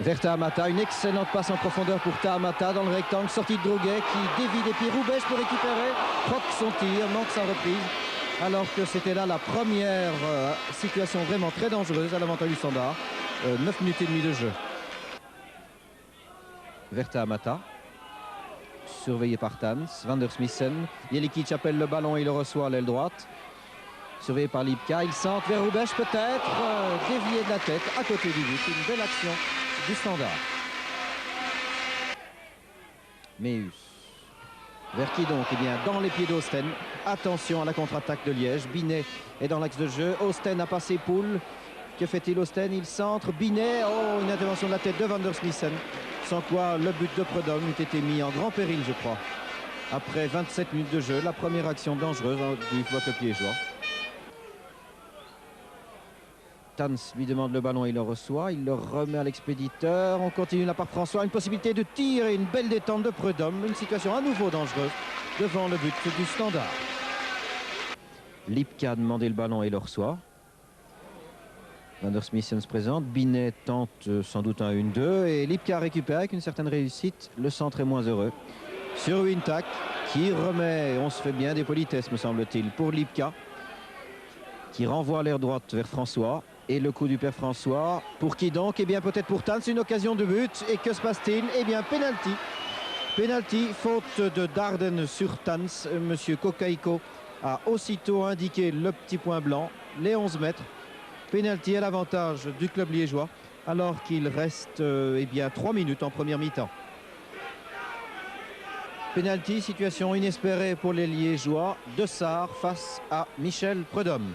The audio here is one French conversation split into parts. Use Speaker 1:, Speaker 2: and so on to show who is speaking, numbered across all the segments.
Speaker 1: vers Tahamata, une excellente passe en profondeur pour Tahamata dans le rectangle, sortie de Droguet qui dévie des pieds Roubèche pour récupérer, croque son tir, manque sa reprise, alors que c'était là la première situation vraiment très dangereuse à l'avantage du Standard. 9 minutes et demie de jeu. Vers Tahamata, surveillé par Tans, Van der Smissen, Jelikic appelle le ballon et il le reçoit à l'aile droite. Surveillé par Lipka, il centre vers Roubèche peut-être, dévié de la tête à côté du but, une belle action du Standard. Meus. Vers qui donc? Eh bien, dans les pieds d'Oosten. Attention à la contre-attaque de Liège. Binet est dans l'axe de jeu. Oosten a passé Poul. Que fait-il Oosten? Il centre. Binet. Oh, une intervention de la tête de Van der Smissen. Sans quoi le but de Prudhomme eût été mis en grand péril, je crois. Après 27 minutes de jeu, la première action dangereuse du Club liégeois. Tans lui demande le ballon, il le reçoit, il le remet à l'expéditeur. On continue là par François, une possibilité de tir et une belle détente de Prudhomme. Une situation à nouveau dangereuse devant le but du Standard. Lipka a demandé le ballon et le reçoit. Van der Smissen se présente, Binet tente sans doute un 1-2 et Lipka récupère avec une certaine réussite. Le centre est moins heureux. Sur Wintak qui remet, on se fait bien des politesses me semble-t-il, pour Lipka qui renvoie l'air droite vers François. Et le coup du père François, pour qui donc? Eh bien peut-être pour Tans, une occasion de but. Et que se passe-t-il? Eh bien penalty. Penalty, faute de Darden sur Tans. Monsieur Kokaiko a aussitôt indiqué le petit point blanc, les 11 mètres. Penalty à l'avantage du club liégeois, alors qu'il reste eh bien 3 minutes en première mi-temps. Penalty, situation inespérée pour les liégeois. De Sarr face à Michel Prudhomme.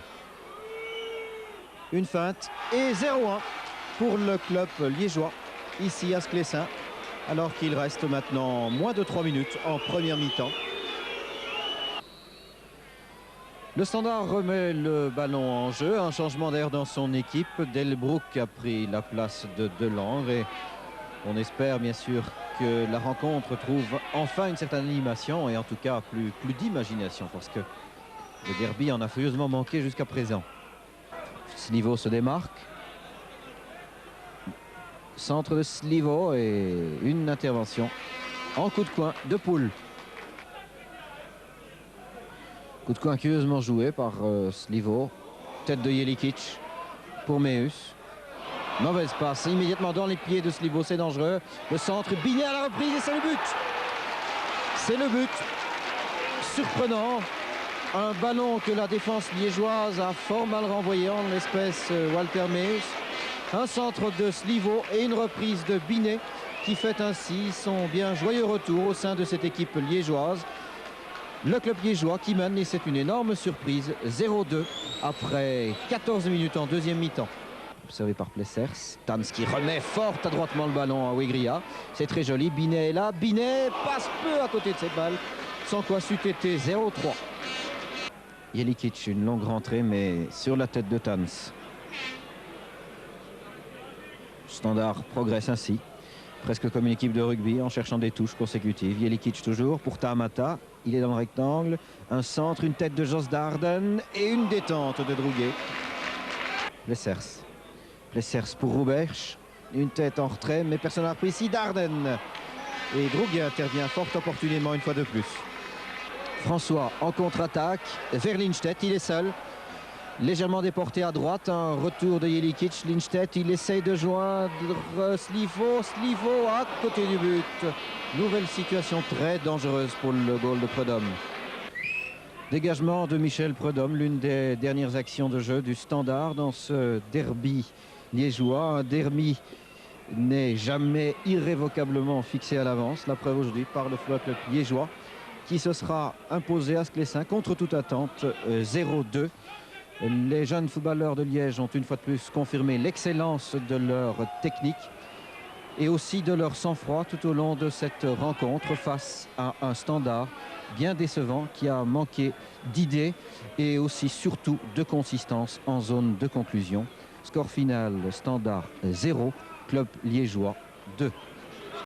Speaker 1: Une feinte et 0-1 pour le club liégeois, ici à Sclessin, alors qu'il reste maintenant moins de 3 minutes en première mi-temps. Le Standard remet le ballon en jeu, un changement d'air dans son équipe. Delbroek a pris la place de Delangre et on espère bien sûr que la rencontre trouve enfin une certaine animation et en tout cas plus d'imagination parce que le derby en a furieusement manqué jusqu'à présent. Slivo se démarque. Centre de Slivo et une intervention en coup de coin de Poul. Coup de coin curieusement joué par Slivo. Tête de Jelikic pour Meus. Mauvaise passe immédiatement dans les pieds de Slivo, c'est dangereux. Le centre, Binet à la reprise et c'est le but. C'est le but. Surprenant. Un ballon que la défense liégeoise a fort mal renvoyé en l'espèce Walter Meus. Un centre de Slivo et une reprise de Binet qui fait ainsi son bien joyeux retour au sein de cette équipe liégeoise. Le club liégeois qui mène et c'est une énorme surprise. 0-2 après 14 minutes en deuxième mi-temps. Observé par Plessers. Tans qui remet fort adroitement le ballon à Wegria. C'est très joli. Binet est là. Binet passe peu à côté de cette balle. Sans quoi c'eût été 0-3. Jelikic, une longue rentrée, mais sur la tête de Tans. Standard progresse ainsi, presque comme une équipe de rugby, en cherchant des touches consécutives. Jelikic toujours pour Tahamata, il est dans le rectangle. Un centre, une tête de Jos Darden et une détente de Droguet. Plessers. Plessers pour Roubèche, une tête en retrait, mais personne n'a repris ici. Darden. Et Droguet intervient fort opportunément une fois de plus. François en contre-attaque vers Lindstedt, il est seul. Légèrement déporté à droite, un retour de Jelikic. Lindstedt, il essaye de joindre Slivo. Slivo à côté du but. Nouvelle situation très dangereuse pour le goal de Prudhomme. Dégagement de Michel Prudhomme, l'une des dernières actions de jeu du Standard dans ce derby liégeois. Un derby n'est jamais irrévocablement fixé à l'avance. La preuve aujourd'hui par le Club liégeois qui se sera imposé à Sclessin contre toute attente 0-2. Les jeunes footballeurs de Liège ont une fois de plus confirmé l'excellence de leur technique et aussi de leur sang-froid tout au long de cette rencontre face à un Standard bien décevant qui a manqué d'idées et aussi surtout de consistance en zone de conclusion. Score final, Standard 0, Club liégeois 2.